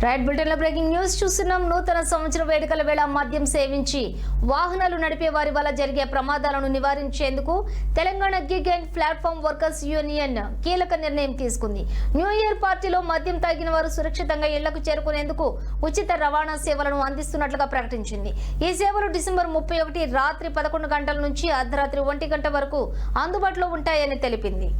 Right bulletin లో breaking news చూస్తున్నాం. నూతన సంవత్సర వేడుకల వేళ మద్యం సేవించి వాహనాలు నడిపే వారి వల్ల జరిగే ప్రమాదాలను నివారించేందుకు Telangana gig and platform workers union కీలక నిర్ణయం తీసుకుంది. న్యూ ఇయర్ పార్టీలో మద్యం తాగిన వారు సురక్షితంగా ఇళ్లకు చేరుకునేందుకు ఉచిత రవాణా సేవలను అందిస్తున్నట్లుగా ప్రకటించింది. ఈ సేవలు డిసెంబర్ 31 రాత్రి 11 గంటల నుంచి అర్ధరాత్రి 1 గంట వరకు అందుబాటులో ఉంటాయని తెలిపింది.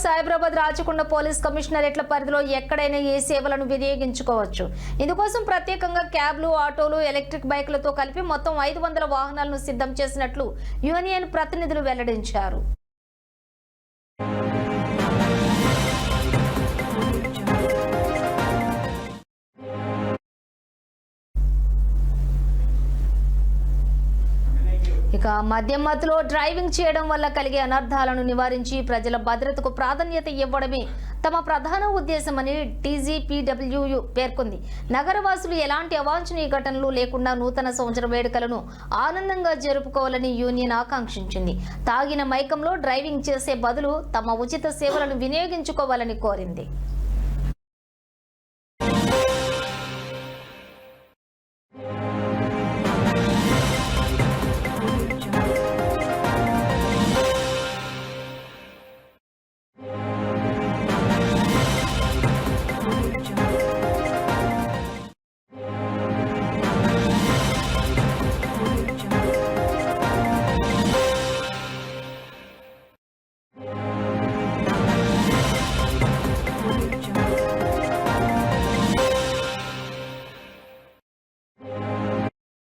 సైబరాబాద్ రాచకొండ పోలీస్ కమిషనరేట్ల పరిధిలో ఎక్కడైనా ఏ సేవలను వినియోగించుకోవచ్చు. ఇందుకోసం ప్రత్యేకంగా క్యాబ్లు, ఆటోలు, ఎలక్ట్రిక్ బైకులతో కలిపి మొత్తం 500 వాహనాలను సిద్ధం చేసినట్లు యూనియన్ ప్రతినిధులు వెల్లడించారు. ఇక మద్యం మత్తులో డ్రైవింగ్ చేయడం వల్ల కలిగే అనర్థాలను నివారించి ప్రజల భద్రతకు ప్రాధాన్యత ఇవ్వడమే తమ ప్రధాన ఉద్దేశమని టీజీపీడబ్ల్యూయు పేర్కొంది. నగరవాసులు ఎలాంటి అవాంఛనీయ ఘటనలు లేకుండా నూతన సంవత్సర వేడుకలను ఆనందంగా జరుపుకోవాలని యూనియన్ ఆకాంక్షించింది. తాగిన మైకంలో డ్రైవింగ్ చేసే బదులు తమ ఉచిత సేవలను వినియోగించుకోవాలని కోరింది.